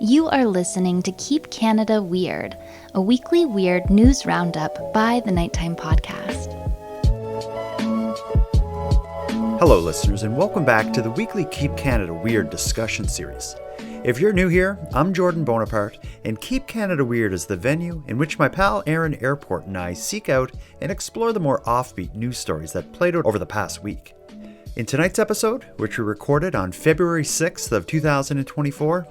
You are listening to Keep Canada Weird, a weekly weird news roundup by the Nighttime Podcast. Hello, listeners, and welcome back to the weekly Keep Canada Weird discussion series. If you're new here, I'm Jordan Bonaparte, and Keep Canada Weird is the venue in which my pal Aaron Airport and I seek out and explore the more offbeat news stories that played out over the past week. In tonight's episode, which we recorded on February 6th of 2024,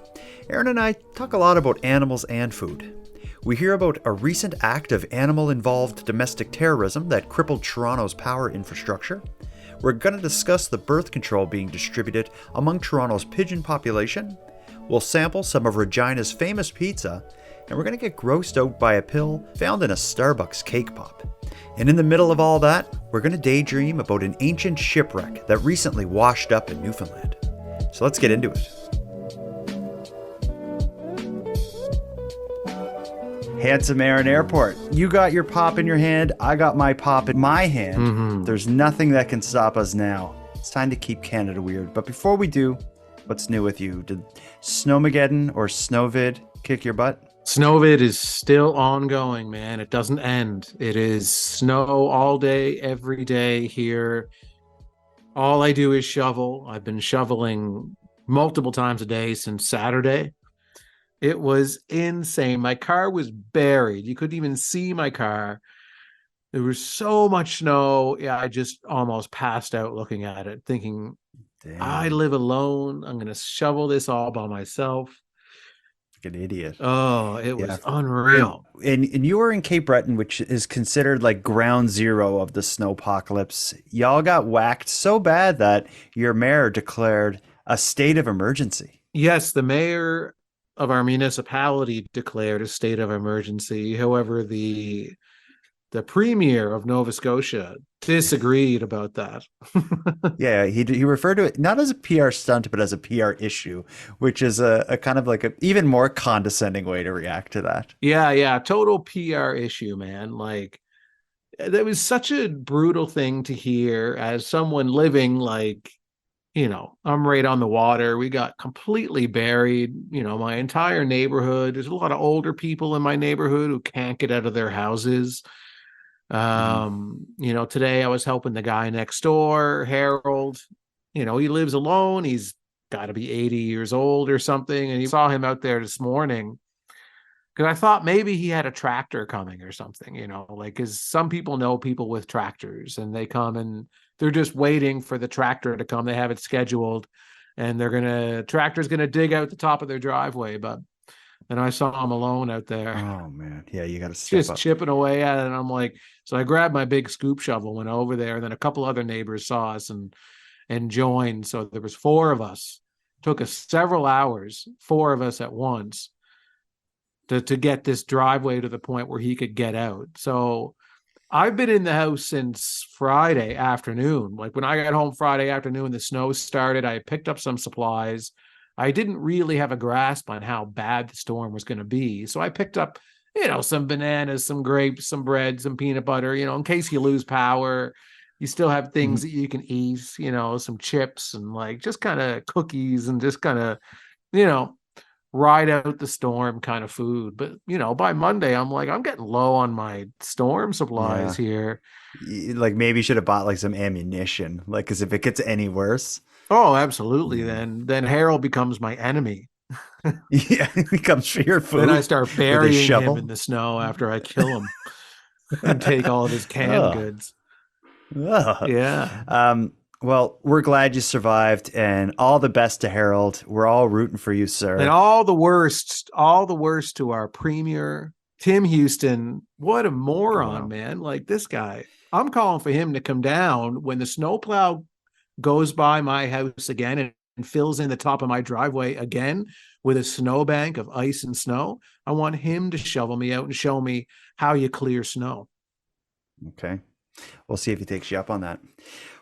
Aaron and I talk a lot about animals and food. We hear about a recent act of animal-involved domestic terrorism that crippled Toronto's power infrastructure. We're going to discuss the birth control being distributed among Toronto's pigeon population. We'll sample some of Regina's famous pizza, and we're going to get grossed out by a pill found in a Starbucks cake pop. And in the middle of all that, we're going to daydream about an ancient shipwreck that recently washed up in Newfoundland. So let's get into it. Handsome Aaron Airport, you got your pop in your hand, I got my pop in my hand. There's nothing that can stop us now. It's time to keep Canada weird. But before we do, what's new with you? Did Snowmageddon or Snowvid kick your butt? Snowvid is still ongoing, man. It doesn't end. It is snow all day, every day here. All I do is shovel. I've been shoveling multiple times a day since Saturday. It was insane. My car was buried. You couldn't even see my car. There was so much snow. Yeah, I just almost passed out looking at it, thinking, damn. I live alone. I'm going to shovel this all by myself. Like an idiot. Oh, it was unreal. And you were in Cape Breton, which is considered like ground zero of the snowpocalypse. Y'all got whacked so bad that your mayor declared a state of emergency. Yes, the mayor of our municipality declared a state of emergency. However, the premier of Nova Scotia disagreed about that. Yeah, he referred to it not as a PR stunt, but as a PR issue, which is a kind of like a even more condescending way to react to that. Yeah, total PR issue, man. Like, that was such a brutal thing to hear as someone living like, I'm right on the water. We got completely buried, my entire neighborhood. There's a lot of older people in my neighborhood who can't get out of their houses. Today I was helping the guy next door, Harold. He lives alone. He's got to be 80 years old or something. And he saw him out there this morning because I thought maybe he had a tractor coming or something, because some people know people with tractors and they come and they're just waiting for the tractor to come. They have it scheduled and tractor's going to dig out the top of their driveway. But then I saw him alone out there. Oh man. Yeah. You got to step just up. Chipping away at it. And I'm like, so I grabbed my big scoop shovel, went over there, and then a couple other neighbors saw us and joined. So there was 4 of us. Took us several hours, 4 of us at once to get this driveway to the point where he could get out. So I've been in the house since Friday afternoon. Like when I got home Friday afternoon, the snow started. I picked up some supplies. I didn't really have a grasp on how bad the storm was going to be. So I picked up, some bananas, some grapes, some bread, some peanut butter, in case you lose power, you still have things that you can eat, some chips and like just kind of cookies and just kind of, ride out the storm kind of food. But, by Monday, I'm like, I'm getting low on my storm supplies here. Like maybe you should have bought like some ammunition, like, because if it gets any worse. Oh, absolutely. Then Harold becomes my enemy. Yeah, he comes for your food. Then I start burying him in the snow after I kill him and take all of his canned goods. Yeah. Well, we're glad you survived, and all the best to Harold. We're all rooting for you, sir. And all the worst to our premier, Tim Houston. What a moron, man. Like this guy. I'm calling for him to come down when the snowplow goes by my house again and fills in the top of my driveway again with a snowbank of ice and snow. I want him to shovel me out and show me how you clear snow. Okay. We'll see if he takes you up on that.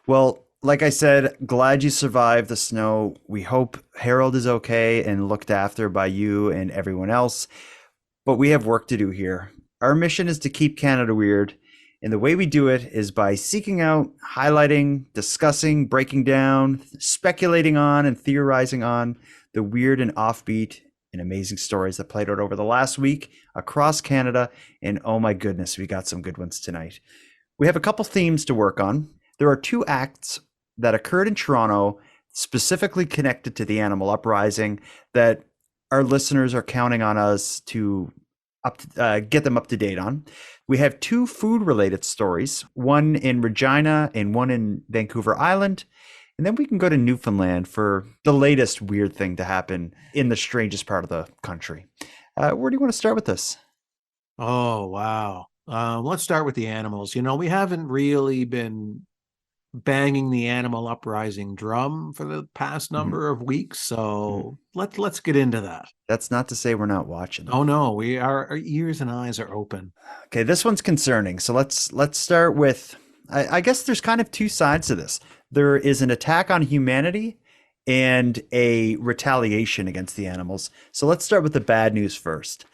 Well, like I said, glad you survived the snow. We hope Harold is okay and looked after by you and everyone else. But we have work to do here. Our mission is to keep Canada weird. And the way we do it is by seeking out, highlighting, discussing, breaking down, speculating on, and theorizing on the weird and offbeat and amazing stories that played out over the last week across Canada. And oh my goodness, we got some good ones tonight. We have a couple themes to work on. There are two acts that occurred in Toronto specifically connected to the animal uprising that our listeners are counting on us to get them up to date on. We have two food-related stories, one in Regina and one in Vancouver Island. And then we can go to Newfoundland for the latest weird thing to happen in the strangest part of the country. Where do you want to start with this? Oh, wow. Let's start with the animals. We haven't really been banging the animal uprising drum for the past number of weeks, so let's get into that. That's not to say we're not watching. Oh no, our ears and eyes are open. Okay, this one's concerning. So let's start with, I guess there's kind of two sides to this. There is an attack on humanity and a retaliation against the animals. So let's start with the bad news first.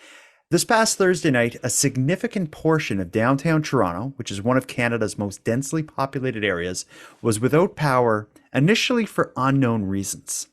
This past Thursday night, a significant portion of downtown Toronto, which is one of Canada's most densely populated areas, was without power, initially for unknown reasons.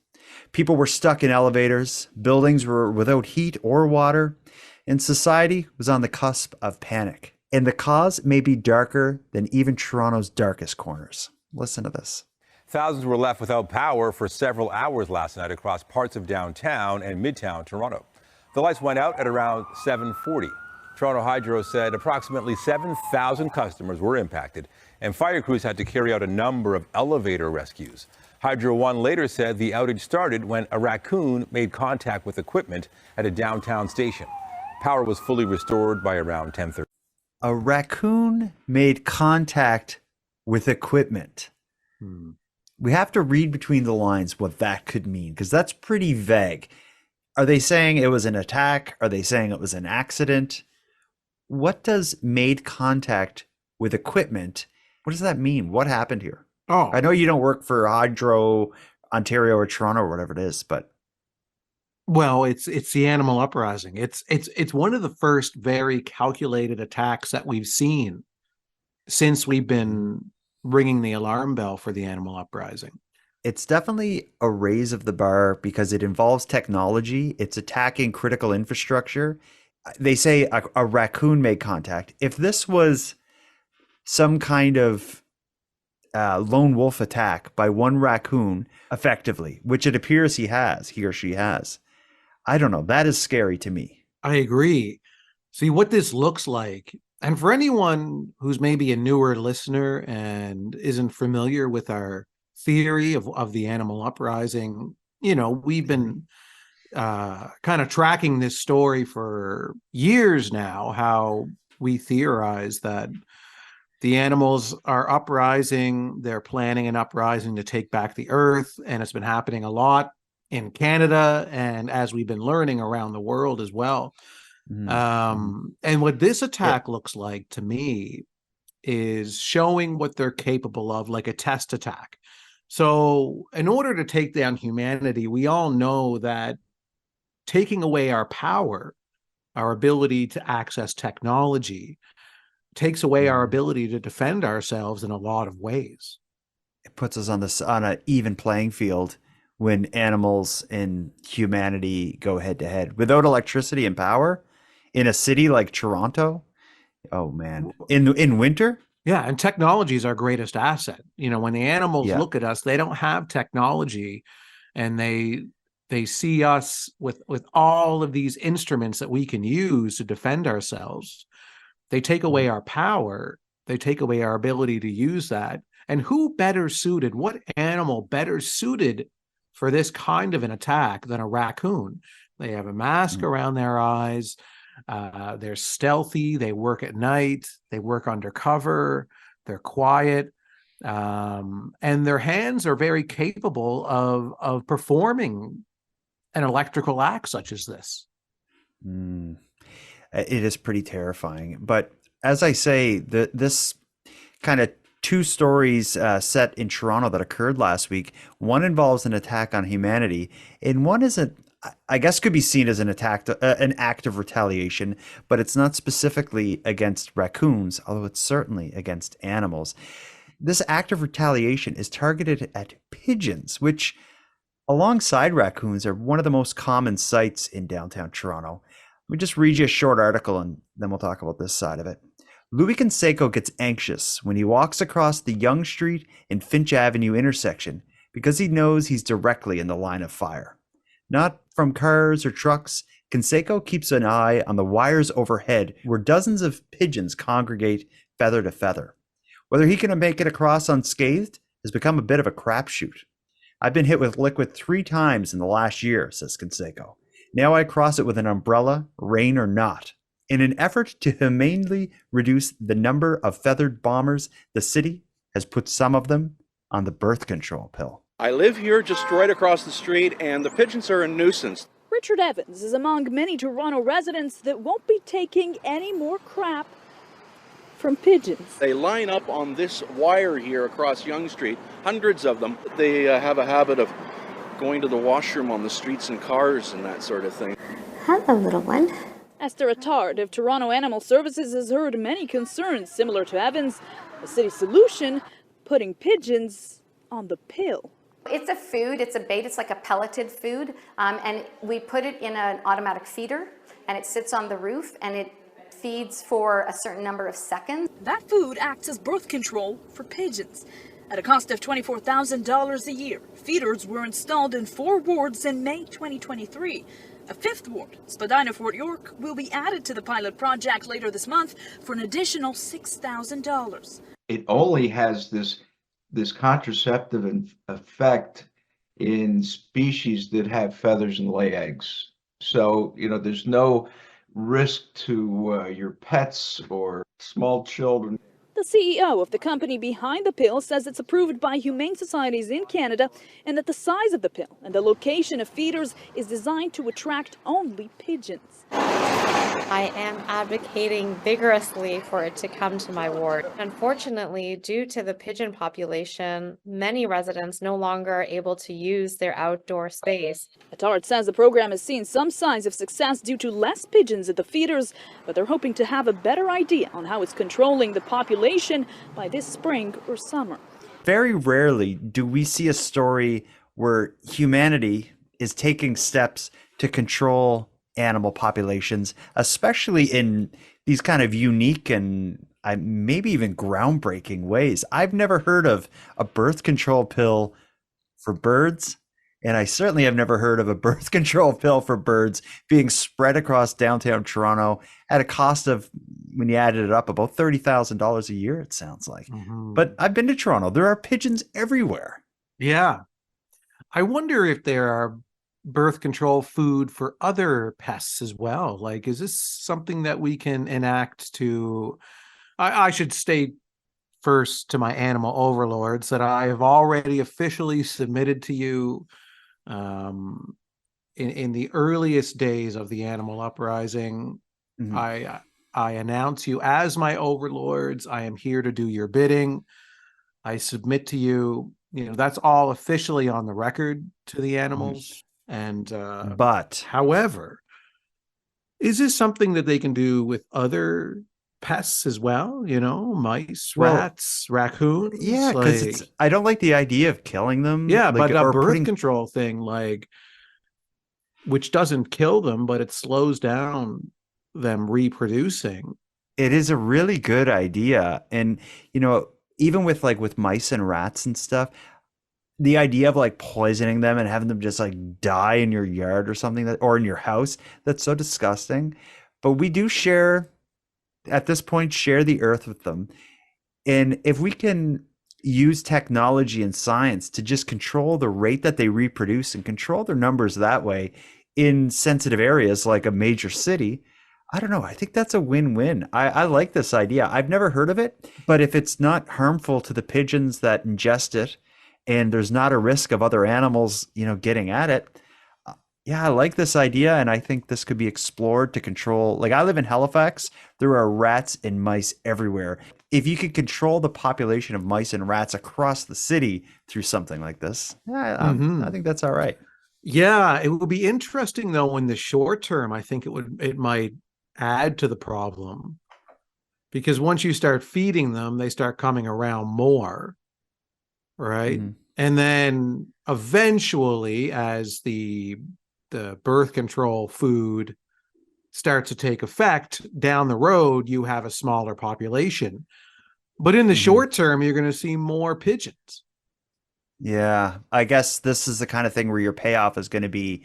People were stuck in elevators, buildings were without heat or water, and society was on the cusp of panic. And the cause may be darker than even Toronto's darkest corners. Listen to this. Thousands were left without power for several hours last night across parts of downtown and midtown Toronto. The lights went out at around 7:40. Toronto Hydro said approximately 7,000 customers were impacted, and fire crews had to carry out a number of elevator rescues. Hydro One later said the outage started when a Racoon made contact with equipment at a downtown station. Power was fully restored by around 10:30. A Racoon made contact with equipment. We have to read between the lines what that could mean, because that's pretty vague. Are they saying it was an attack? Are they saying it was an accident? What does made contact with equipment? What does that mean? What happened here? Oh, I know you don't work for Hydro, Ontario, or Toronto, or whatever it is, but well, it's the animal uprising. It's one of the first very calculated attacks that we've seen since we've been ringing the alarm bell for the animal uprising. it's definitely a raise of the bar because it involves technology. It's attacking critical infrastructure. They say a raccoon made contact. If this was some kind of lone wolf attack by one raccoon, effectively, which it appears he or she has, I don't know. That is scary to me. I agree. See what this looks like. And for anyone who's maybe a newer listener and isn't familiar with our theory of the animal uprising, we've been kind of tracking this story for years now, how we theorize that the animals are uprising, they're planning an uprising to take back the earth, and it's been happening a lot in Canada, and as we've been learning around the world as well. And what this attack looks like to me is showing what they're capable of, like a test attack. So in order to take down humanity, we all know that taking away our power, our ability to access technology, takes away our ability to defend ourselves in a lot of ways. It puts us on an even playing field when animals and humanity go head to head. Without electricity and power in a city like Toronto, oh man, in winter. Yeah, and technology is our greatest asset. When the animals look at us, they don't have technology, and they see us with all of these instruments that we can use to defend ourselves. They take away our power. They take away our ability to use that. And who better suited? What animal better suited for this kind of an attack than a raccoon? They have a mask around their eyes. They're stealthy. They work at night. They work undercover. They're quiet. And their hands are very capable of performing an electrical act such as this. It is pretty terrifying. But as I say, this kind of two stories set in Toronto that occurred last week, one involves an attack on humanity, and one isn't, I guess, could be seen as an act of retaliation, but it's not specifically against raccoons, although it's certainly against animals. This act of retaliation is targeted at pigeons, which, Alongside raccoons are one of the most common sights in downtown Toronto. Let me just read you a short article and then we'll talk about this side of it. Louis Canseco gets anxious when he walks across the Yonge Street and Finch Avenue intersection because he knows he's directly in the line of fire. Not from cars or trucks, Canseco keeps an eye on the wires overhead where dozens of pigeons congregate feather to feather. Whether he can make it across unscathed has become a bit of a crapshoot. I've been hit with liquid 3 times in the last year, says Canseco. Now I cross it with an umbrella, rain or not. In an effort to humanely reduce the number of feathered bombers, the city has put some of them on the birth control pill. I live here just right across the street, and the pigeons are a nuisance. Richard Evans is among many Toronto residents that won't be taking any more crap from pigeons. They line up on this wire here across Yonge Street, hundreds of them. They have a habit of going to the washroom on the streets and cars and that sort of thing. Hello, little one. Esther Attard of Toronto Animal Services has heard many concerns similar to Evans. The city's solution, putting pigeons on the pill. It's a food, it's a bait, it's like a pelleted food, and we put it in an automatic feeder, and it sits on the roof, and it feeds for a certain number of seconds. That food acts as birth control for pigeons. At a cost of $24,000 a year, feeders were installed in 4 wards in May 2023. A 5th ward, Spadina Fort York, will be added to the pilot project later this month for an additional $6,000. It only has this contraceptive effect in species that have feathers and lay eggs. So, there's no risk to your pets or small children. The CEO of the company behind the pill says it's approved by humane societies in Canada and that the size of the pill and the location of feeders is designed to attract only pigeons. I am advocating vigorously for it to come to my ward. Unfortunately, due to the pigeon population, many residents no longer are able to use their outdoor space. Attard says the program has seen some signs of success due to less pigeons at the feeders, but they're hoping to have a better idea on how it's controlling the population by this spring or summer. Very rarely do we see a story where humanity is taking steps to control animal populations, especially in these kind of unique and maybe even groundbreaking ways. I've never heard of a birth control pill for birds, and I certainly have never heard of a birth control pill for birds being spread across downtown Toronto at a cost of, when you added it up, about $30,000 a year, it sounds like. Mm-hmm. But I've been to Toronto. There are pigeons everywhere. Yeah. I wonder if there are birth control food for other pests as well. Like, is this something that we can enact to, I should state first to my animal overlords that I have already officially submitted to you in the earliest days of the animal uprising. Mm-hmm. I announce you as my overlords. I am here to do your bidding. I submit to you, that's all officially on the record to the animals. Mm-hmm. And but however, is this something that they can do with other pests as well? Mice, rats, raccoons. Yeah, because I don't like the idea of killing them. Yeah, but a birth control thing, which doesn't kill them, but it slows down them reproducing. It is a really good idea, and even with mice and rats and stuff. The idea of poisoning them and having them just die in your yard or something or in your house, that's so disgusting. But we do at this point, share the earth with them. And if we can use technology and science to just control the rate that they reproduce and control their numbers that way in sensitive areas like a major city, I don't know. I think that's a win-win. I like this idea. I've never heard of it, but if it's not harmful to the pigeons that ingest it, and there's not a risk of other animals, getting at it. Yeah, I like this idea, and I think this could be explored to control. I live in Halifax. There are rats and mice everywhere. If you could control the population of mice and rats across the city through something like this, I think that's all right. Yeah, it would be interesting though. In the short term, I think it might add to the problem, because once you start feeding them, they start coming around more. Right. Mm-hmm. And then eventually, as the birth control food starts to take effect down the road, you have a smaller population. But in the short term, you're going to see more pigeons. Yeah, I guess this is the kind of thing where your payoff is going to be,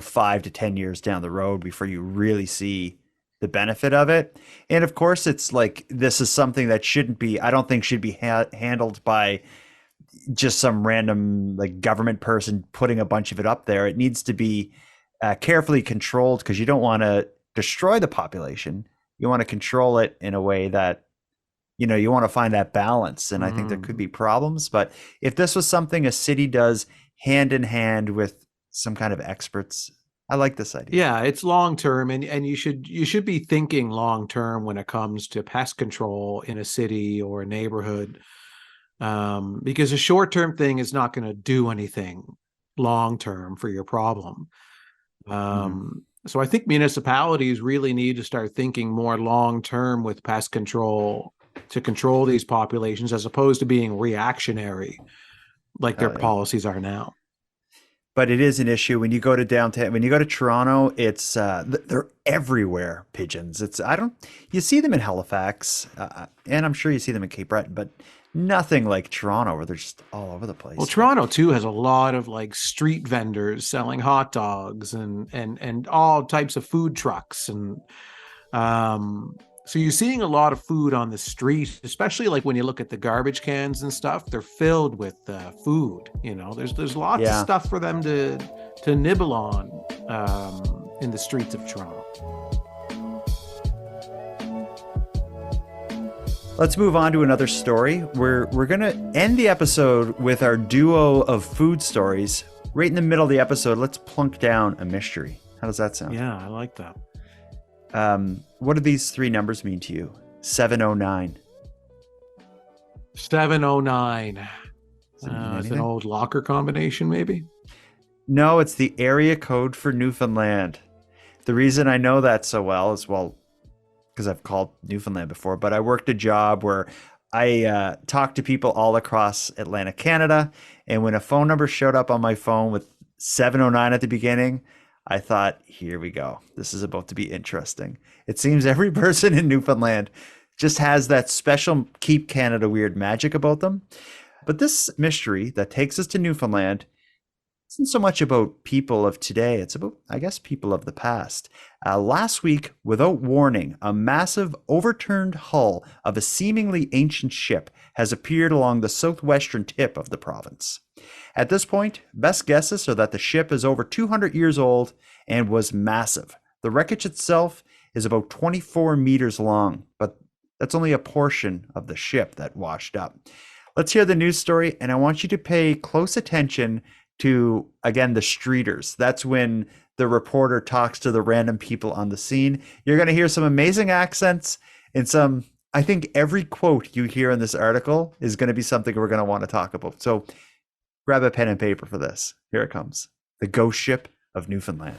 5 to 10 years down the road before you really see the benefit of it. And of course, it's like this is something that I don't think should be handled by just some random like government person putting a bunch of it up there. It needs to be carefully controlled because you don't want to destroy the population. You want to control it in a way that you want to find that balance. And I think there could be problems. But if this was something a city does hand in hand with some kind of experts, I like this idea. Yeah, it's long term, and you should be thinking long term when it comes to pest control in a city or a neighborhood, because a short term thing is not going to do anything long term for your problem. So I think municipalities really need to start thinking more long term with pest control to control these populations, as opposed to being reactionary like their policies are now. But it is an issue when you go to downtown. When you go to Toronto, it's they're everywhere. Pigeons. You see them in Halifax, and I'm sure you see them in Cape Breton, but nothing like Toronto where they're just all over the place. Well, Toronto too has a lot of like street vendors selling hot dogs and all types of food trucks, and so you're seeing a lot of food on the street, especially like when you look at the garbage cans and stuff. They're filled with food. There's lots of stuff for them to nibble on in the streets of Toronto. Let's move on to another story. We're going to end the episode with our duo of food stories. Right in the middle of the episode, let's plunk down a mystery. How does that sound? Yeah, I like that. What do these three numbers mean to you? 709. 709. It's an old locker combination, maybe? No, it's the area code for Newfoundland. The reason I know that so well is, because I've called Newfoundland before, but I worked a job where I talked to people all across Atlantic Canada, and when a phone number showed up on my phone with 709 at the beginning, I thought, here we go. This is about to be interesting. It seems every person in Newfoundland just has that special Keep Canada Weird magic about them. But this mystery that takes us to Newfoundland isn't so much about people of today. It's about, I guess, people of the past. Last week, without warning, a massive overturned hull of a seemingly ancient ship has appeared along the southwestern tip of the province. At this point, best guesses are that the ship is over 200 years old and was massive. The wreckage itself is about 24 meters long, but that's only a portion of the ship that washed up. Let's hear the news story, and I want you to pay close attention to, again, the streeters. That's when the reporter talks to the random people on the scene. You're going to hear some amazing accents and some, I think every quote you hear in this article is going to be something we're going to want to talk about. So grab a pen and paper for this. Here it comes. The ghost ship of Newfoundland.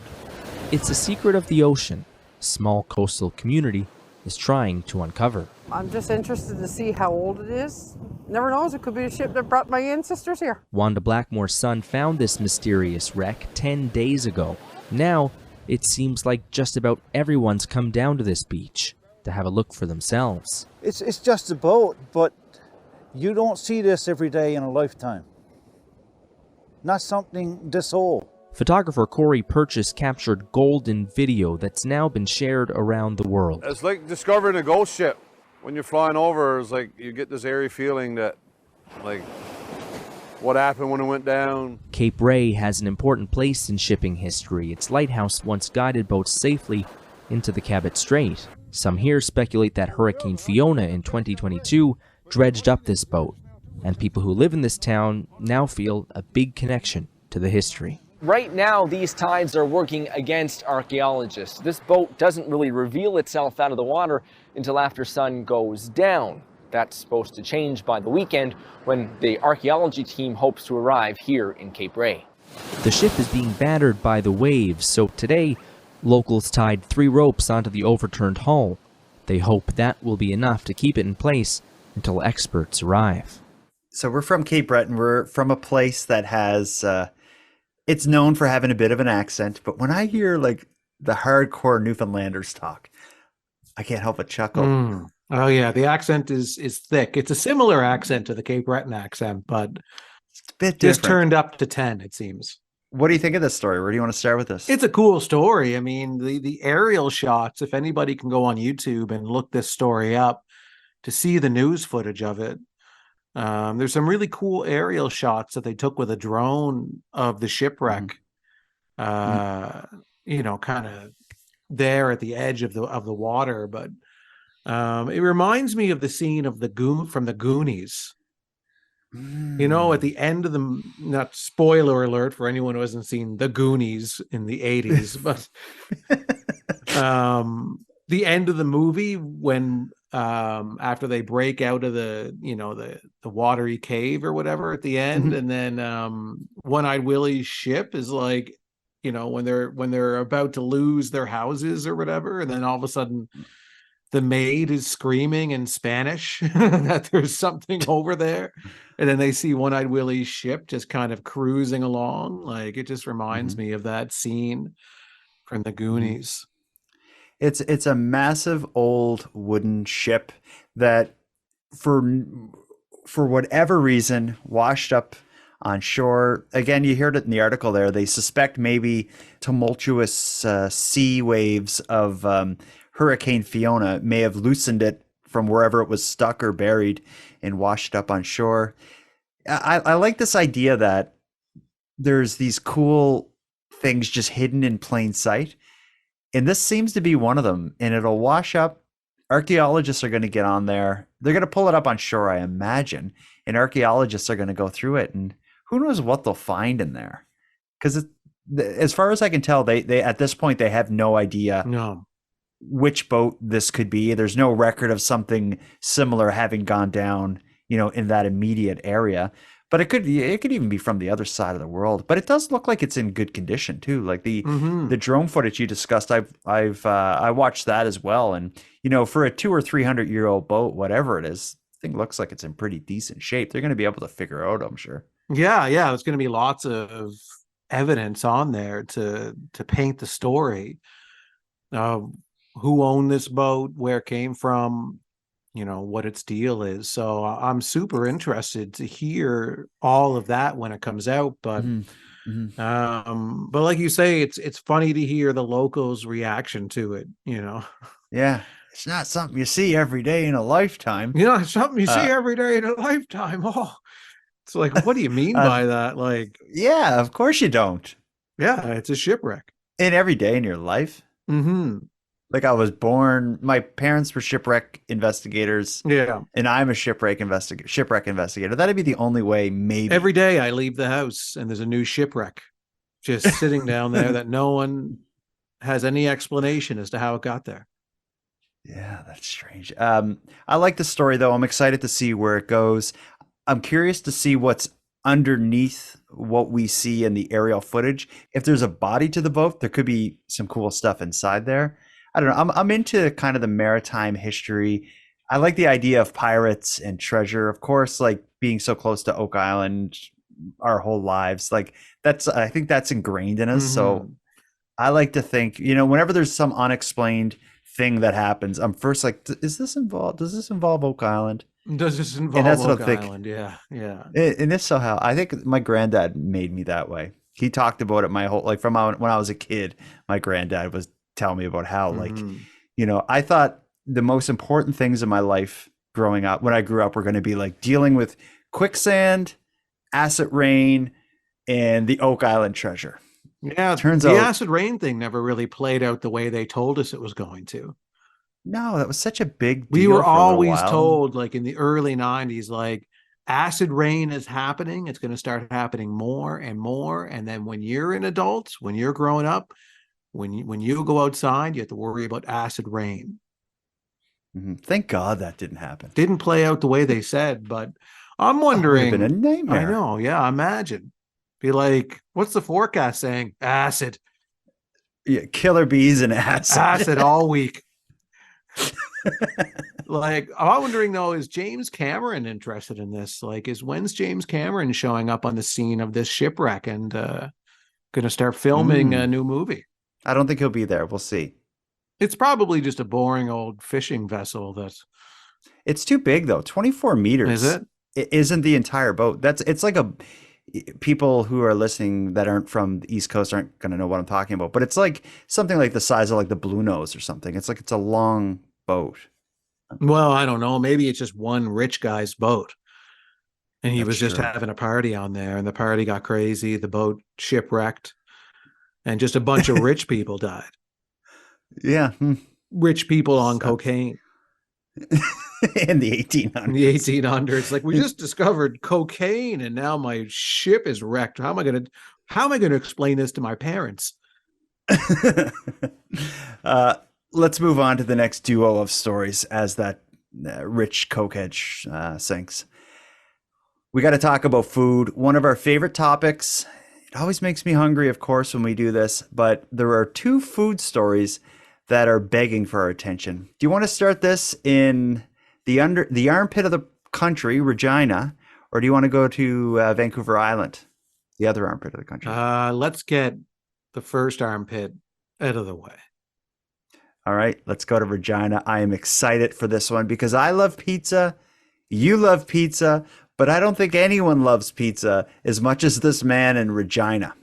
It's a secret of the ocean a small coastal community is trying to uncover. I'm just interested to see how old it is. Never knows, it could be a ship that brought my ancestors here. Wanda Blackmore's son found this mysterious wreck 10 days ago. Now, it seems like just about everyone's come down to this beach to have a look for themselves. It's just a boat, but you don't see this every day in a lifetime. Not something this old. Photographer Corey Purchase captured golden video that's now been shared around the world. It's like discovering a ghost ship. When you're flying over, it's like you get this airy feeling that, like, what happened when it went down. Cape Ray has an important place in shipping history. Its lighthouse once guided boats safely into the Cabot Strait. Some here speculate that Hurricane Fiona in 2022 dredged up this boat, and people who live in this town now feel a big connection to the history. Right now, these tides are working against archaeologists. This boat doesn't really reveal itself out of the water until after sun goes down. That's supposed to change by the weekend when the archaeology team hopes to arrive here in Cape Ray. The ship is being battered by the waves, so today, locals tied 3 ropes onto the overturned hull. They hope that will be enough to keep it in place until experts arrive. So we're from Cape Breton. We're from a place that has it's known for having a bit of an accent, but when I hear like the hardcore Newfoundlanders talk, I can't help but chuckle. Oh yeah, the accent is thick. It's a similar accent to the Cape Breton accent, but it's a bit just different. turned up to 10, it seems. What do you think of this story? Where do you want to start with this? It's a cool story. I mean, the aerial shots, if anybody can go on YouTube and look this story up to see the news footage of it, there's some really cool aerial shots that they took with a drone of the shipwreck. You know, kind of there at the edge of the water, but it reminds me of the scene of from the Goonies. You know, at the end of the, not spoiler alert for anyone who hasn't seen the Goonies in the 80s, but the end of the movie when after they break out of the, you know, the watery cave or whatever at the end, and then One-Eyed Willie's ship is like, you know, when they're about to lose their houses or whatever, and then all of a sudden the maid is screaming in Spanish that there's something over there. And then they see One-Eyed Willie's ship just kind of cruising along. Like, it just reminds me of that scene from the Goonies. It's a massive old wooden ship that for whatever reason washed up on shore. Again, you heard it in the article there. They suspect maybe tumultuous sea waves of Hurricane Fiona may have loosened it from wherever it was stuck or buried and washed up on shore. I like this idea that there's these cool things just hidden in plain sight. And this seems to be one of them. And it'll wash up. Archaeologists are going to get on there. They're going to pull it up on shore, I imagine. And archaeologists are going to go through it. And who knows what they'll find in there. Because as far as I can tell, they at this point, they have no idea which boat this could be. There's no record of something similar having gone down, you know, in that immediate area. But it could even be from the other side of the world. But it does look like it's in good condition too. Like the drone footage you discussed, I watched that as well. And you know, for a 200 or 300-year-old boat, whatever it is, I think looks like it's in pretty decent shape. They're going to be able to figure out, I'm sure. Yeah, there's going to be lots of evidence on there to paint the story. Who owned this boat, where it came from, you know, what its deal is. So I'm super interested to hear all of that when it comes out. But but like you say, it's funny to hear the locals' reaction to it, you know. Yeah. It's not something you see every day in a lifetime. You know, it's something you see every day in a lifetime. Oh, it's like, what do you mean by that? Like, yeah, of course you don't. Yeah, it's a shipwreck. And every day in your life. Like, I was born, my parents were shipwreck investigators. Yeah. And I'm a shipwreck investigator. That'd be the only way, maybe. Every day I leave the house and there's a new shipwreck just sitting down there that no one has any explanation as to how it got there. Yeah, that's strange. I like the story, though. I'm excited to see where it goes. I'm curious to see what's underneath what we see in the aerial footage. If there's a body to the boat, there could be some cool stuff inside there. I don't know. I'm into kind of the maritime history. I like the idea of pirates and treasure. Of course, like being so close to Oak Island our whole lives. Like I think that's ingrained in us. So I like to think, you know, whenever there's some unexplained thing that happens, I'm first like, does this involve Oak Island? Does this involve Oak Island? Yeah. And if so, how? I think my granddad made me that way. He talked about it my whole, like from when I was a kid, my granddad was telling me about how, like, you know, I thought the most important things in my life growing up, when I grew up, were going to be like dealing with quicksand, acid rain, and the Oak Island treasure. Yeah, turns the out acid rain thing never really played out the way they told us it was going to. No, that was such a big deal. We were always told, like in the early 90s, like acid rain is happening. It's going to start happening more and more. And then when you're an adult, when you're growing up, when you go outside, you have to worry about acid rain. Thank God that didn't happen. Didn't play out the way they said, but I'm wondering. It would have been a nightmare. I know. Yeah, imagine. Be like, what's the forecast saying? Acid. Yeah, killer bees and acid. Acid all week. Like, I'm wondering though, is James Cameron interested in this? Like, when's James Cameron showing up on the scene of this shipwreck and going to start filming a new movie? I don't think he'll be there. We'll see. It's probably just a boring old fishing vessel. It's too big though. 24 meters. Is it? It isn't the entire boat. It's like people who are listening that aren't from the East Coast aren't going to know what I'm talking about, but it's like something like the size of like the Blue Nose or something. It's a long boat. Well, I don't know. Maybe it's just one rich guy's boat. And he was just true. having a party on there, and the party got crazy. The boat shipwrecked, and just a bunch of rich people died. Yeah. Rich people on cocaine. In the 1800s. In the 1800s. Like, we just discovered cocaine, and now my ship is wrecked. How am I going to explain this to my parents? Let's move on to the next duo of stories as that rich cokehead sinks. We got to talk about food. One of our favorite topics. It always makes me hungry, of course, when we do this, but there are two food stories that are begging for our attention. Do you want to start this in the armpit of the country, Regina, or do you want to go to Vancouver Island, the other armpit of the country? Let's get the first armpit out of the way. All right, let's go to Regina. I am excited for this one because I love pizza. You love pizza, but I don't think anyone loves pizza as much as this man in Regina.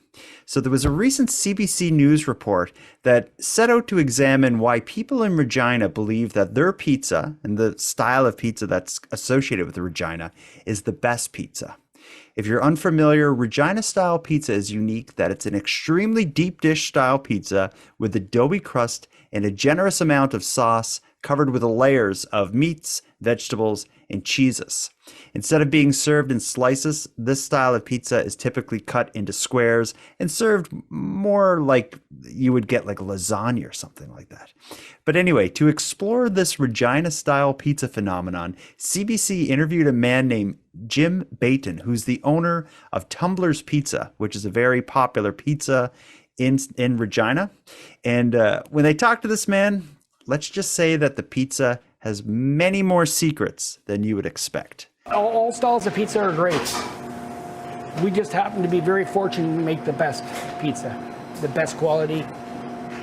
So there was a recent CBC News report that set out to examine why people in Regina believe that their pizza and the style of pizza that's associated with Regina is the best pizza. If you're unfamiliar, Regina-style pizza is unique that it's an extremely deep dish style pizza with adobe crust and a generous amount of sauce covered with layers of meats, vegetables, and cheeses. Instead of being served in slices, this style of pizza is typically cut into squares and served more like you would get like lasagna or something like that. But anyway, to explore this Regina-style pizza phenomenon, CBC interviewed a man named Jim Baton, who's the owner of Tumbler's Pizza, which is a very popular pizza in Regina. And when they talked to this man, let's just say that the pizza has many more secrets than you would expect. All styles of pizza are great. We just happen to be very fortunate to make the best pizza, the best quality,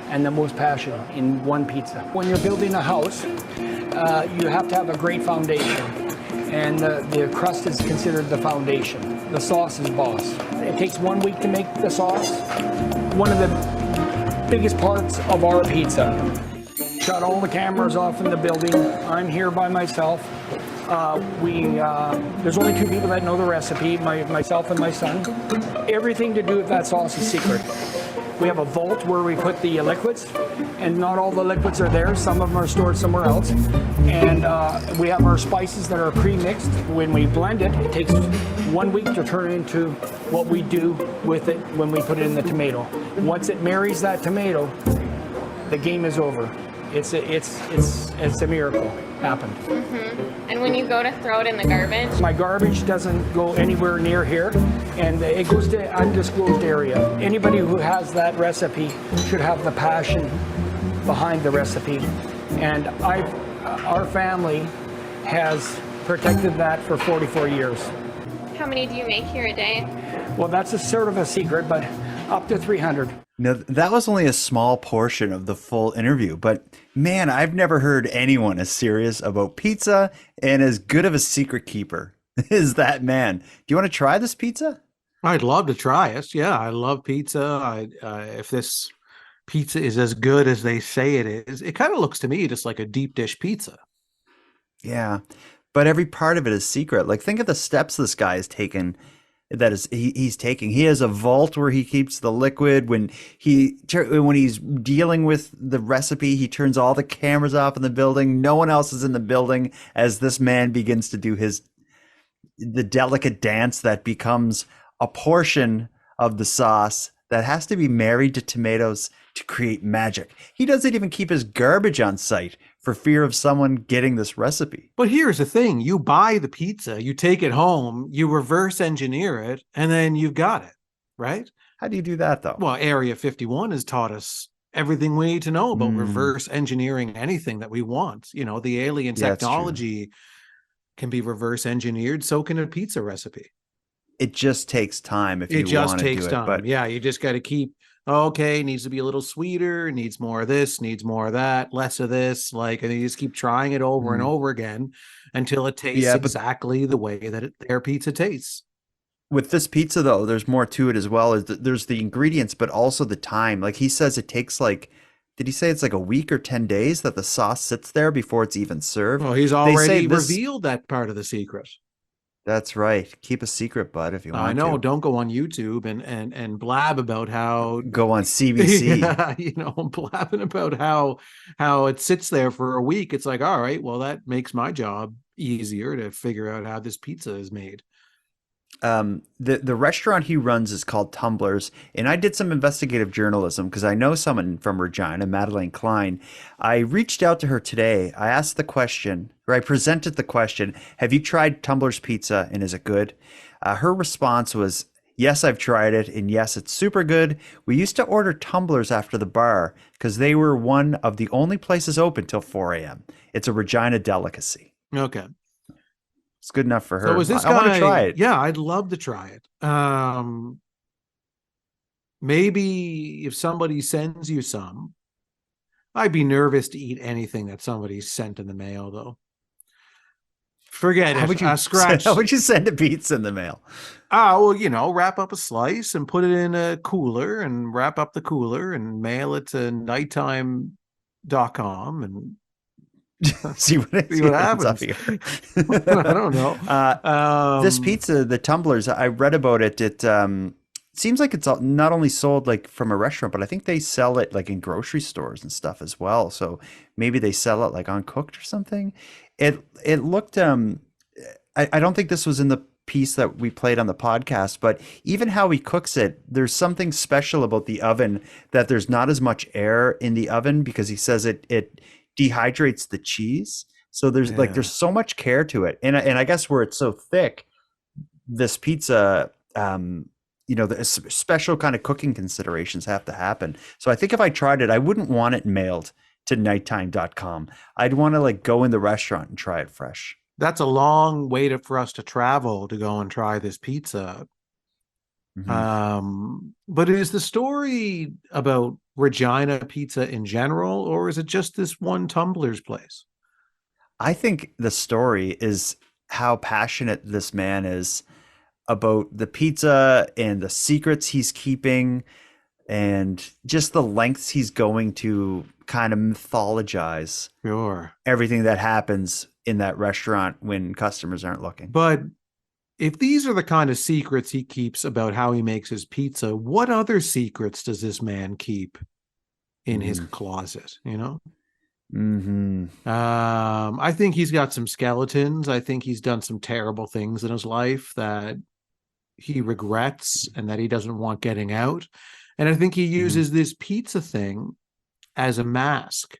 and the most passion in one pizza. When you're building a house, you have to have a great foundation, and the crust is considered the foundation. The sauce is boss. It takes 1 week to make the sauce. One of the biggest parts of our pizza. Shut all the cameras off in the building. I'm here by myself. There's only two people that know the recipe, myself and my son. Everything to do with that sauce is secret. We have a vault where we put the liquids, and not all the liquids are there. Some of them are stored somewhere else. And we have our spices that are pre-mixed. When we blend it, it takes 1 week to turn into what we do with it when we put it in the tomato. Once it marries that tomato, the game is over. It's a miracle happened. Mm-hmm. And when you go to throw it in the garbage? My garbage doesn't go anywhere near here, and it goes to undisclosed area. Anybody who has that recipe should have the passion behind the recipe. And our family has protected that for 44 years. How many do you make here a day? Well, that's a sort of a secret, but up to 300. Now, that was only a small portion of the full interview, but man, I've never heard anyone as serious about pizza and as good of a secret keeper as that man. Do you want to try this pizza? I'd love to try it. Yeah, I love pizza. If this pizza is as good as they say it is, it kind of looks to me just like a deep dish pizza. Yeah, but every part of it is secret. Like, think of the steps this guy has taken. He's taking. He has a vault where he keeps the liquid. When he's dealing with the recipe, he turns all the cameras off in the building. No one else is in the building as this man begins to do the delicate dance that becomes a portion of the sauce that has to be married to tomatoes to create magic. He doesn't even keep his garbage on site for fear of someone getting this recipe. But here's the thing. You buy the pizza, you take it home, you reverse engineer it, and then you've got it, right? How do you do that, though? Well, Area 51 has taught us everything we need to know about reverse engineering anything that we want. You know, the alien technology can be reverse engineered. So can a pizza recipe. It just takes time if you want to do it. It just takes time. Yeah, you just got to keep, okay, needs to be a little sweeter, needs more of this, needs more of that, less of this. Like, and you just keep trying it over and over again until it tastes exactly the way that their pizza tastes. With this pizza, though, there's more to it as well. Is that there's the ingredients, but also the time. Like he says, it takes like, did he say it's like a week or 10 days that the sauce sits there before it's even served? Well, he's already revealed that part of the secret. That's right. Keep a secret, bud, if you want to. I know. Don't go on YouTube and blab about how. Go on CBC. Yeah, you know, blabbing about how it sits there for a week. It's like, all right, well, that makes my job easier to figure out how this pizza is made. The restaurant he runs is called Tumblers, and I did some investigative journalism because I know someone from Regina, Madeleine Klein. I reached out to her today. I asked the question, or I presented the question, have you tried Tumblers pizza and is it good? Her response was, yes, I've tried it, and yes, it's super good. We used to order Tumblers after the bar because they were one of the only places open till 4 a.m. It's a Regina delicacy. Okay. It's good enough for her. So was this I want to try it. Yeah, I'd love to try it. Maybe if somebody sends you some, I'd be nervous to eat anything that somebody sent in the mail, though. Forget it. Scratch. How would you send a pizza in the mail? Well, you know, wrap up a slice and put it in a cooler and wrap up the cooler and mail it to nighttime.com and see what happens. I don't know. This pizza, the Tumblers, I read about it. It seems like it's not only sold like from a restaurant, but I think they sell it like in grocery stores and stuff as well. So maybe they sell it like uncooked or something. It looked. I don't think this was in the piece that we played on the podcast, but even how he cooks it, there's something special about the oven that there's not as much air in the oven because he says it dehydrates the cheese. So there's so much care to it. And I guess where it's so thick, this pizza, the special kind of cooking considerations have to happen. So I think if I tried it, I wouldn't want it mailed to nighttime.com. I'd want to like go in the restaurant and try it fresh. That's a long way for us to travel to go and try this pizza. Mm-hmm. But is the story about Regina pizza in general, or is it just this one Tumblers place? I think the story is how passionate this man is about the pizza and the secrets he's keeping and just the lengths he's going to kind of mythologize everything that happens in that restaurant when customers aren't looking. But if these are the kind of secrets he keeps about how he makes his pizza, what other secrets does this man keep in his closet, you know? I think he's got some skeletons. I think he's done some terrible things in his life that he regrets and that he doesn't want getting out. And I think he uses this pizza thing as a mask.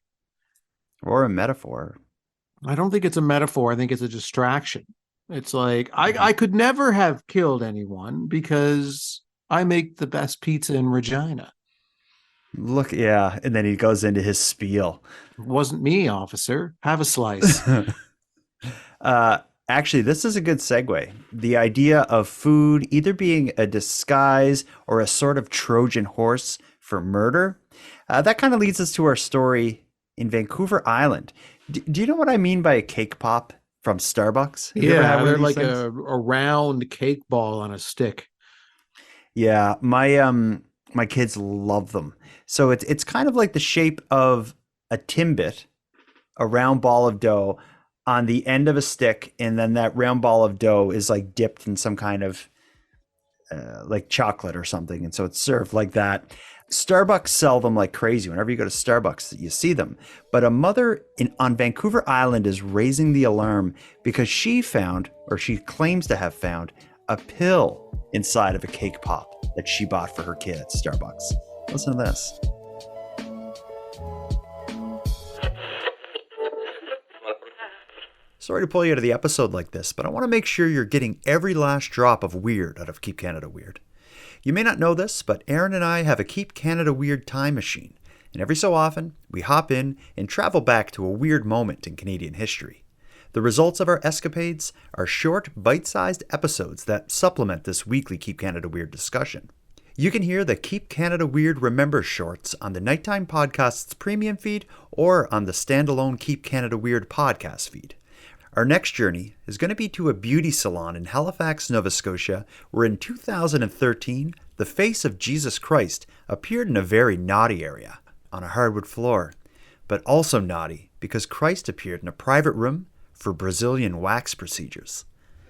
Or a metaphor. I don't think it's a metaphor. I think it's a distraction. It's like, I could never have killed anyone because I make the best pizza in Regina. Look, yeah. And then he goes into his spiel. It wasn't me, officer. Have a slice. Actually, this is a good segue. The idea of food either being a disguise or a sort of Trojan horse for murder. That kind of leads us to our story in Vancouver Island. Do you know what I mean by a cake pop from Starbucks? Yeah, they're like a round cake ball on a stick. Yeah, my kids love them. So it's kind of like the shape of a Timbit, a round ball of dough on the end of a stick, and then that round ball of dough is like dipped in some kind of like chocolate or something, and so it's served like that. Starbucks sell them like crazy. Whenever you go to Starbucks, you see them. But a mother on Vancouver Island is raising the alarm because she found, or she claims to have found, a pill inside of a cake pop that she bought for her kid at Starbucks. Listen to this. Sorry to pull you out of the episode like this, but I want to make sure you're getting every last drop of weird out of Keep Canada Weird. You may not know this, but Aaron and I have a Keep Canada Weird time machine. And every so often, we hop in and travel back to a weird moment in Canadian history. The results of our escapades are short, bite-sized episodes that supplement this weekly Keep Canada Weird discussion. You can hear the Keep Canada Weird Remember shorts on the Nighttime Podcast's premium feed or on the standalone Keep Canada Weird podcast feed. Our next journey is going to be to a beauty salon in Halifax, Nova Scotia, where in 2013, the face of Jesus Christ appeared in a very naughty area on a hardwood floor, but also naughty because Christ appeared in a private room for Brazilian wax procedures.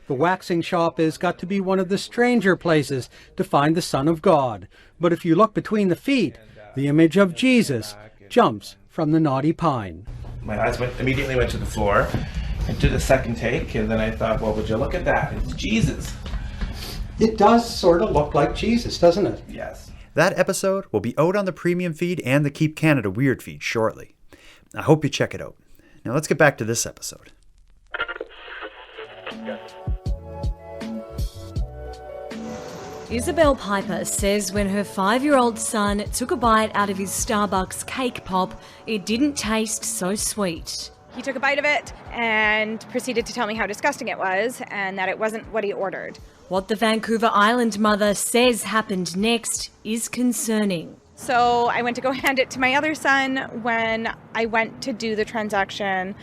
The waxing shop has got to be one of the stranger places to find the Son of God. But if you look between the feet, the image of Jesus jumps from the naughty pine. My eyes immediately went to the floor. I did a second take, and then I thought, well, would you look at that? It's Jesus. It does sort of look like Jesus, doesn't it? Yes. That episode will be out on the premium feed and the Keep Canada Weird feed shortly. I hope you check it out. Now let's get back to this episode. Isabel Piper says when her 5-year-old son took a bite out of his Starbucks cake pop, it didn't taste so sweet. He took a bite of it and proceeded to tell me how disgusting it was and that it wasn't what he ordered. What the Vancouver Island mother says happened next is concerning. So I went to go hand it to my other son. When I went to do the transaction,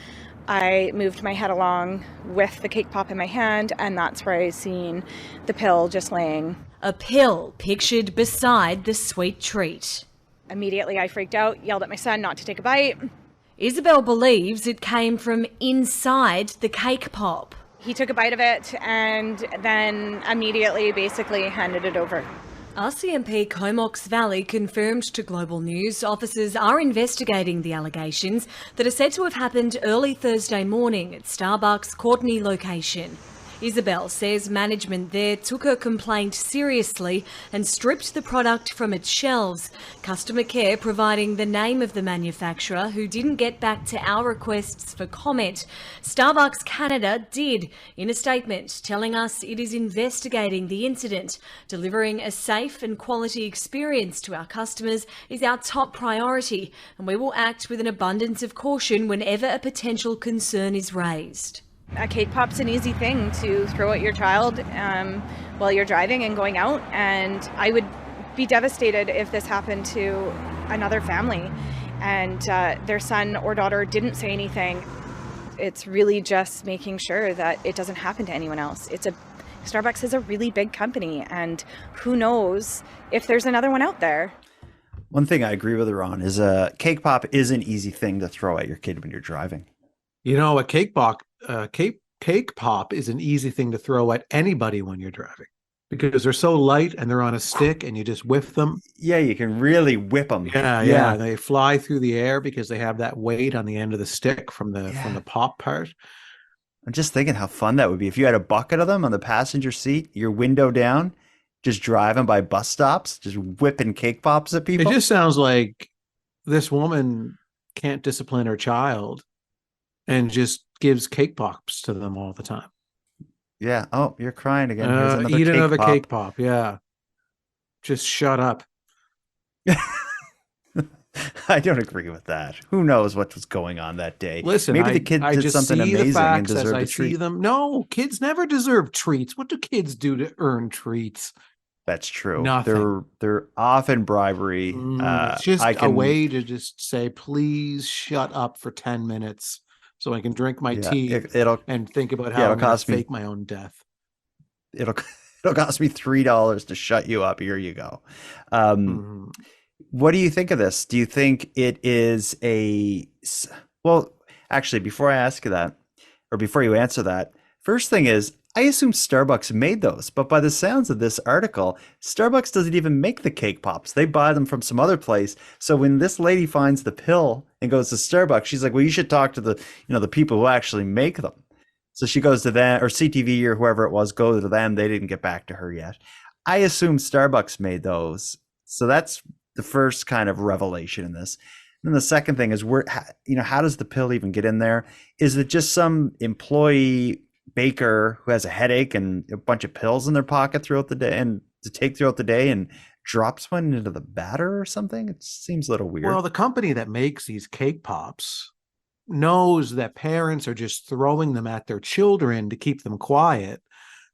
I moved my head along with the cake pop in my hand, and that's where I seen the pill just laying. A pill pictured beside the sweet treat. Immediately I freaked out, yelled at my son not to take a bite. Isabel believes it came from inside the cake pop. He took a bite of it and then immediately basically handed it over. RCMP Comox Valley confirmed to Global News officers are investigating the allegations that are said to have happened early Thursday morning at Starbucks' Courtenay location. Isabel says management there took her complaint seriously and stripped the product from its shelves. Customer care providing the name of the manufacturer who didn't get back to our requests for comment. Starbucks Canada did in a statement telling us it is investigating the incident. Delivering a safe and quality experience to our customers is our top priority, and we will act with an abundance of caution whenever a potential concern is raised. A cake pop's an easy thing to throw at your child while you're driving and going out, and I would be devastated if this happened to another family and their son or daughter didn't say anything. It's really just making sure that it doesn't happen to anyone else. Starbucks is a really big company, and who knows if there's another one out there. One thing I agree with her on is a cake pop is an easy thing to throw at your kid when you're driving. You know, a cake pop is an easy thing to throw at anybody when you're driving because they're so light and they're on a stick and you just whip them. Yeah, you can really whip them. Yeah. They fly through the air because they have that weight on the end of the stick from the pop part. I'm just thinking how fun that would be if you had a bucket of them on the passenger seat, your window down, just driving by bus stops, just whipping cake pops at people. It just sounds like this woman can't discipline her child and just gives cake pops to them all the time. Yeah. Oh, you're crying again. Here's another eat cake another pop. cake pop. Yeah. Just shut up. I don't agree with that. Who knows what was going on that day? Listen, maybe the kid I did just something see amazing the facts and deserved as I a treat. see them. No, kids never deserve treats. What do kids do to earn treats? That's true. Nothing. They're often bribery. It's just a way to just say, please shut up for 10 minutes so I can drink my tea and think about how I'm going to fake my own death. It'll cost me $3 to shut you up. Here you go. What do you think of this? Do you think it is well, actually, before I ask you that, or before you answer that, first thing is, I assume Starbucks made those, but by the sounds of this article, Starbucks doesn't even make the cake pops. They buy them from some other place. So when this lady finds the pill and goes to Starbucks, she's like, well, you should talk to the people who actually make them. So she goes to them, or CTV or whoever it was, go to them. They didn't get back to her yet. I assume Starbucks made those. So that's the first kind of revelation in this. And then the second thing is, how does the pill even get in there? Is it just some employee baker who has a headache and a bunch of pills in their pocket throughout the day and to take throughout the day and drops one into the batter or something. It seems a little weird. Well, the company that makes these cake pops knows that parents are just throwing them at their children to keep them quiet.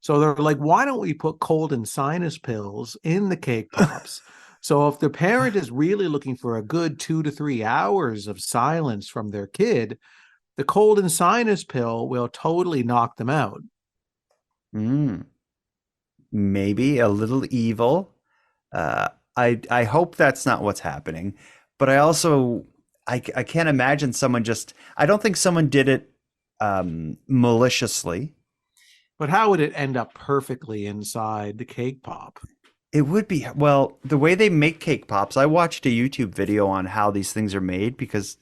So they're like, why don't we put cold and sinus pills in the cake pops? So if the parent is really looking for a good 2 to 3 hours of silence from their kid, the cold and sinus pill will totally knock them out. Maybe a little evil. I hope that's not what's happening, but I also I can't imagine someone just. I don't think someone did it maliciously. But how would it end up perfectly inside the cake pop? It would be, well, the way they make cake pops. I watched a YouTube video on how these things are made because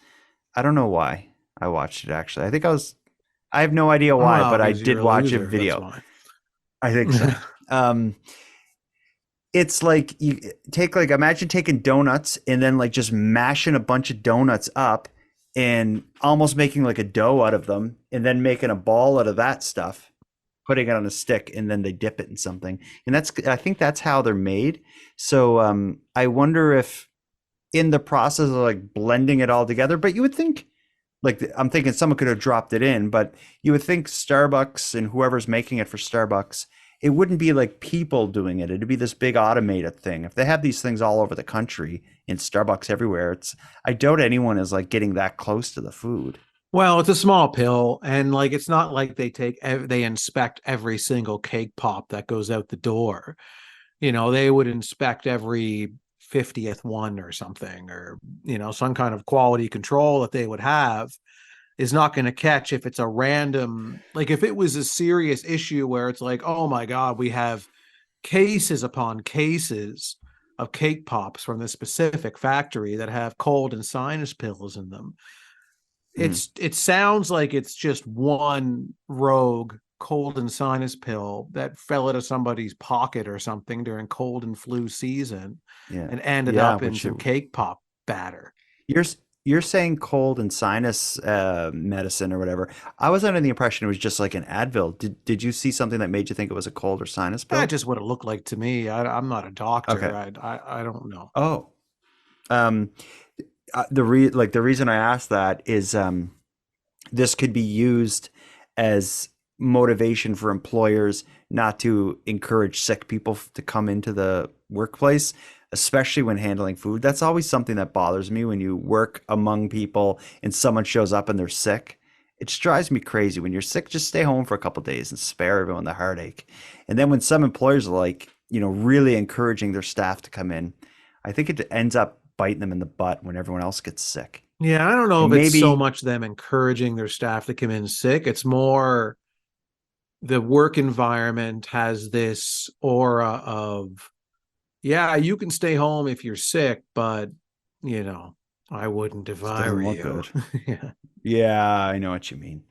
I don't know why I watched it actually. I have no idea why, but I did watch a video. I think so. It's like you take imagine taking donuts and then like just mashing a bunch of donuts up and almost making like a dough out of them and then making a ball out of that stuff, putting it on a stick, and then they dip it in something. And I think that's how they're made. So I wonder if in the process of like blending it all together, but you would think I'm thinking someone could have dropped it in, but you would think Starbucks and whoever's making it for Starbucks, it wouldn't be like people doing it. It'd be this big automated thing. If they have these things all over the country in Starbucks everywhere, I doubt anyone is like getting that close to the food. Well, it's a small pill, and like it's not like they inspect every single cake pop that goes out the door. They would inspect every 50th one or something, or some kind of quality control that they would have is not going to catch if it's a random, like if it was a serious issue where it's like, oh my God, we have cases upon cases of cake pops from the specific factory that have cold and sinus pills in them. It sounds like it's just one rogue cold and sinus pill that fell out of somebody's pocket or something during cold and flu season and ended up in some cake pop batter. You're saying cold and sinus medicine or whatever. I was under the impression it was just like an Advil. Did you see something that made you think it was a cold or sinus pill? That's just what it looked like to me. I'm not a doctor. Okay. I don't know. Oh, the reason I asked that is this could be used as motivation for employers not to encourage sick people to come into the workplace, especially when handling food. That's always something that bothers me when you work among people and someone shows up and they're sick. It just drives me crazy. When you're sick, just stay home for a couple of days and spare everyone the heartache. And then when some employers are like, really encouraging their staff to come in, I think it ends up biting them in the butt when everyone else gets sick. Yeah, I don't know if it's so much them encouraging their staff to come in sick. It's more the work environment has this aura of, yeah, you can stay home if you're sick, but I wouldn't if I were you. Yeah, I know what you mean.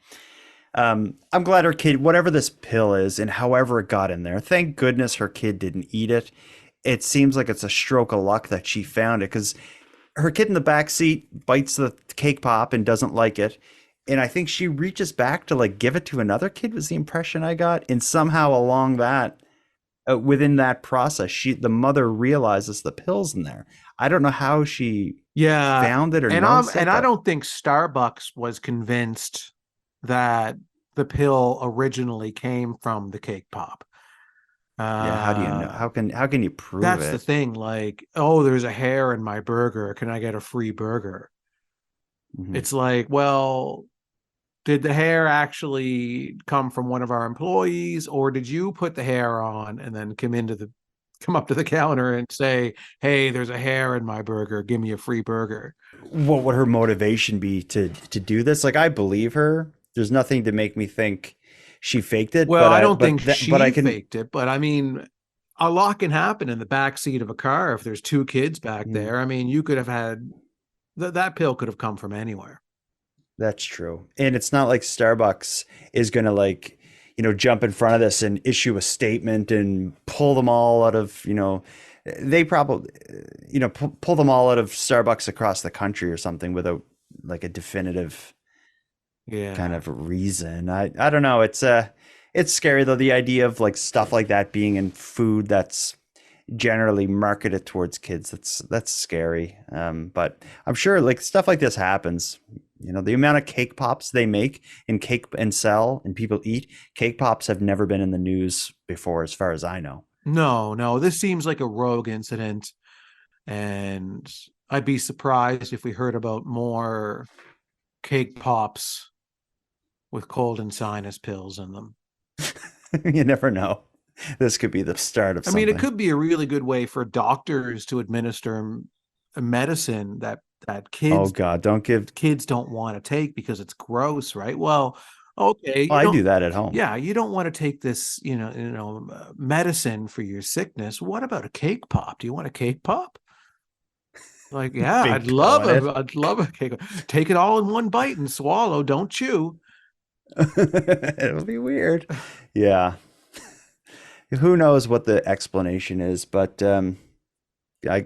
I'm glad her kid, whatever this pill is and however it got in there, thank goodness her kid didn't eat it. It seems like it's a stroke of luck that she found it, because her kid in the back seat bites the cake pop and doesn't like it. And I think she reaches back to like give it to another kid, was the impression I got. And somehow along that, within that process, the mother realizes the pill's in there. I don't know how she found it or knows it. And I don't think Starbucks was convinced that the pill originally came from the cake pop. How do you know? How can you prove it? That's the thing. Like, oh, there's a hair in my burger. Can I get a free burger? Mm-hmm. It's like, well, did the hair actually come from one of our employees, or did you put the hair on and then come up to the counter and say, hey, there's a hair in my burger, give me a free burger? What would her motivation be to do this? Like, I believe her. There's nothing to make me think she faked it. Well, I don't think she faked it, but I mean, a lot can happen in the back seat of a car if there's two kids back there. I mean, you could have had that pill could have come from anywhere. That's true. And it's not like Starbucks is going to jump in front of this and issue a statement and pull them all out of, they probably, pull them all out of Starbucks across the country or something without like a definitive kind of reason. I don't know. It's scary though, the idea of like stuff like that being in food that's generally market it towards kids. That's scary. But I'm sure like stuff like this happens. You know, the amount of cake pops they make and sell and people eat, cake pops have never been in the news before, as far as I know. No, this seems like a rogue incident, and I'd be surprised if we heard about more cake pops with cold and sinus pills in them. You never know. This could be the start of something. I mean, it could be a really good way for doctors to administer a medicine that kids. Oh God, kids don't want to take because it's gross, right? Well, okay. I do that at home. Yeah, you don't want to take this, medicine for your sickness. What about a cake pop? Do you want a cake pop? Like, yeah, I'd love a cake. Take it all in one bite and swallow. Don't chew. It'll be weird. Yeah. Who knows what the explanation is, but I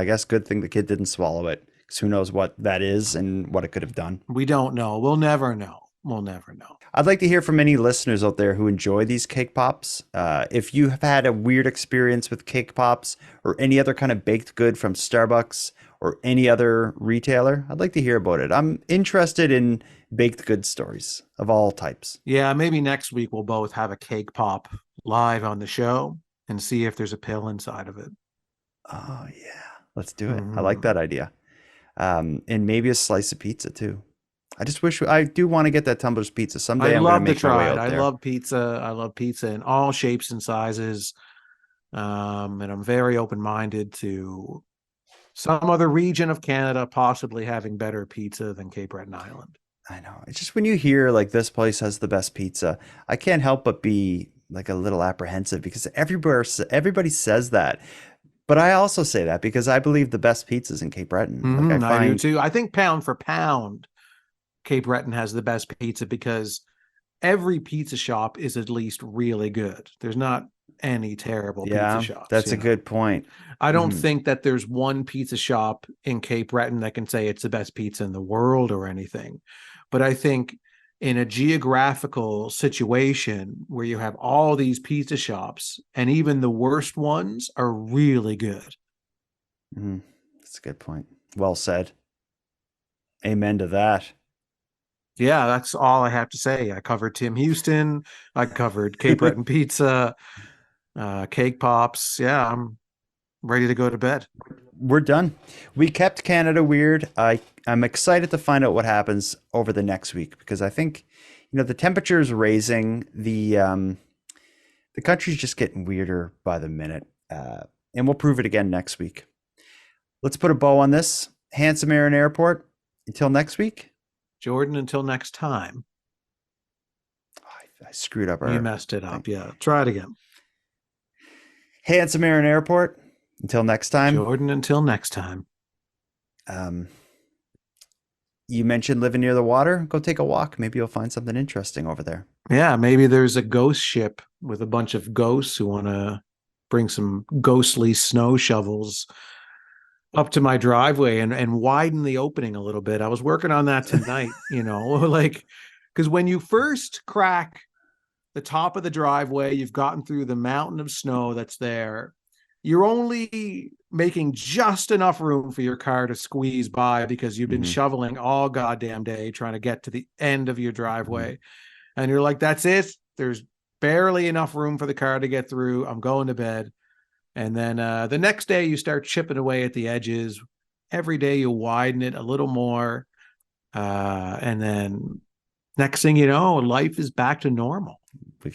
guess good thing the kid didn't swallow it, because who knows what that is and what it could have done. We don't know. We'll never know. We'll never know. I'd like to hear from any listeners out there who enjoy these cake pops. If you have had a weird experience with cake pops or any other kind of baked good from Starbucks or any other retailer, I'd like to hear about it. I'm interested in baked good stories of all types. Yeah, maybe next week we'll both have a cake pop live on the show and see if there's a pill inside of it. Oh yeah, let's do it. I like that idea. And maybe a slice of pizza too. I just wish I do want to get that Tumbler's pizza someday. I love to try it. I love pizza. I love pizza in all shapes and sizes. And I'm very open-minded to some other region of Canada possibly having better pizza than Cape Breton Island. I know. It's just when you hear like this place has the best pizza, I can't help but be like a little apprehensive, because everybody says that. But I also say that because I believe the best pizza's in Cape Breton. Like I do too. I think pound for pound, Cape Breton has the best pizza, because every pizza shop is at least really good. There's not any terrible pizza shops. That's a good point. I don't think that there's one pizza shop in Cape Breton that can say it's the best pizza in the world or anything. But I think in a geographical situation where you have all these pizza shops, and even the worst ones are really good. That's a good point. Well said. Amen to that. Yeah, that's all I have to say. I covered Tim Houston. I covered Cape Breton pizza, cake pops. Yeah, I'm ready to go to bed. We're done. We kept Canada weird. I'm excited to find out what happens over the next week, because I think, the temperature is raising. The country's just getting weirder by the minute. And we'll prove it again next week. Let's put a bow on this. Handsome Aaron Airport. Until next week. Jordan, until next time. I screwed up. You messed it up. Yeah. Try it again. Handsome Aaron Airport. Until next time. Jordan, until next time. You mentioned living near the water. Go take a walk. Maybe you'll find something interesting over there. Yeah, maybe there's a ghost ship with a bunch of ghosts who want to bring some ghostly snow shovels up to my driveway and widen the opening a little bit. I was working on that tonight, because when you first crack the top of the driveway, you've gotten through the mountain of snow that's there. You're only making just enough room for your car to squeeze by, because you've been shoveling all goddamn day trying to get to the end of your driveway. And you're like, that's it. There's barely enough room for the car to get through. I'm going to bed. And then the next day you start chipping away at the edges. Every day you widen it a little more. And then next thing you know, life is back to normal.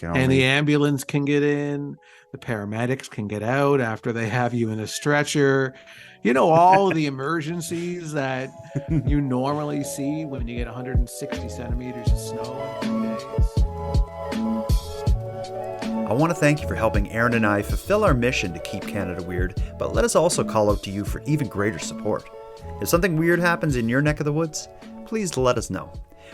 And the ambulance can get in. The paramedics can get out after they have you in a stretcher. All of the emergencies that you normally see when you get 160 centimeters of snow in 3 days. I want to thank you for helping Aaron and I fulfill our mission to keep Canada weird, but let us also call out to you for even greater support. If something weird happens in your neck of the woods, please let us know.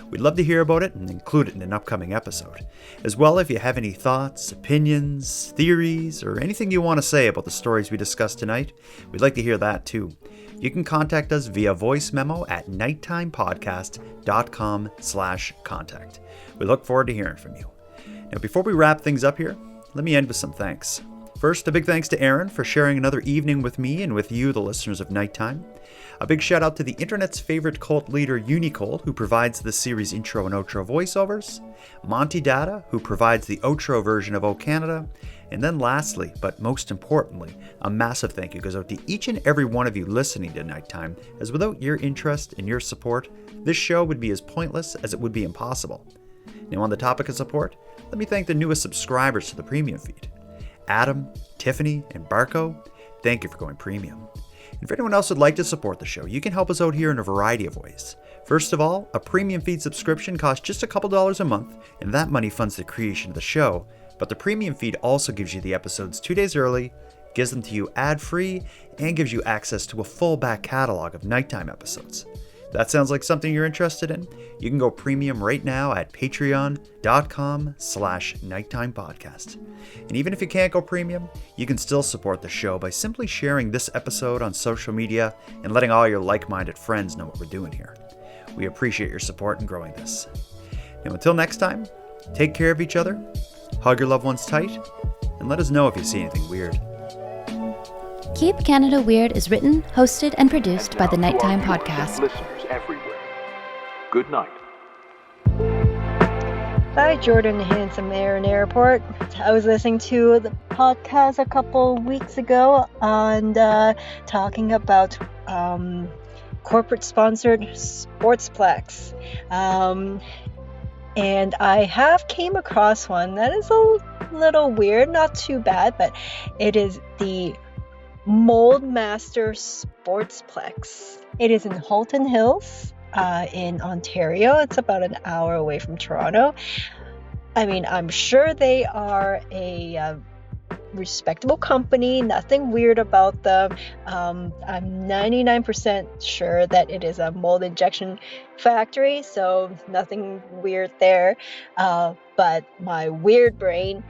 We'd love to hear about it and include it in an upcoming episode. As well, if you have any thoughts, opinions, theories, or anything you want to say about the stories we discussed tonight, we'd like to hear that too. You can contact us via voice memo at nighttimepodcast.com/contact. We look forward to hearing from you. Now, before we wrap things up here, let me end with some thanks. First, a big thanks to Aaron for sharing another evening with me and with you, the listeners of Nighttime. A big shout out to the internet's favorite cult leader, Unicole, who provides the series' intro and outro voiceovers, Monty Data, who provides the outro version of O Canada, and then lastly, but most importantly, a massive thank you goes out to each and every one of you listening to Nighttime, as without your interest and your support, this show would be as pointless as it would be impossible. Now, on the topic of support, let me thank the newest subscribers to the premium feed. Adam, Tiffany, and Barco, thank you for going premium. And for anyone else who'd like to support the show, you can help us out here in a variety of ways. First of all, a premium feed subscription costs just a couple dollars a month, and that money funds the creation of the show. But the premium feed also gives you the episodes 2 days early, gives them to you ad-free, and gives you access to a full back catalog of Nighttime episodes. If that sounds like something you're interested in, you can go premium right now at patreon.com/nighttimepodcast. And even if you can't go premium, you can still support the show by simply sharing this episode on social media and letting all your like-minded friends know what we're doing here. We appreciate your support in growing this. Now until next time, take care of each other, hug your loved ones tight, and let us know if you see anything weird. Keep Canada Weird is written, hosted, and produced by the Nighttime Podcast. Listeners everywhere. Good night. Hi, Jordan Handsome Aaron Airport. I was listening to the podcast a couple weeks ago on talking about corporate-sponsored sportsplex. And I have came across one that is a little weird, not too bad, but it is the Mold Master Sportsplex. It is in Halton Hills in Ontario. It's about an hour away from Toronto. I mean, I'm sure they are a respectable company, nothing weird about them. I'm 99% sure that it is a mold injection factory, so nothing weird there. But my weird brain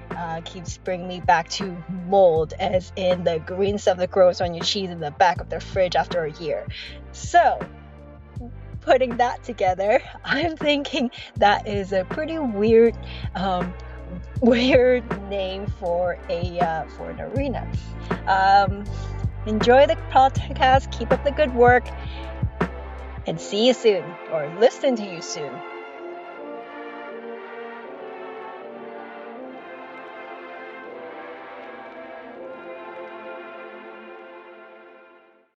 keeps bringing me back to mold, as in the green stuff that grows on your cheese in the back of the fridge after a year. So, putting that together, I'm thinking that is a pretty weird name for an arena. Enjoy the podcast, keep up the good work, and see you soon, or listen to you soon.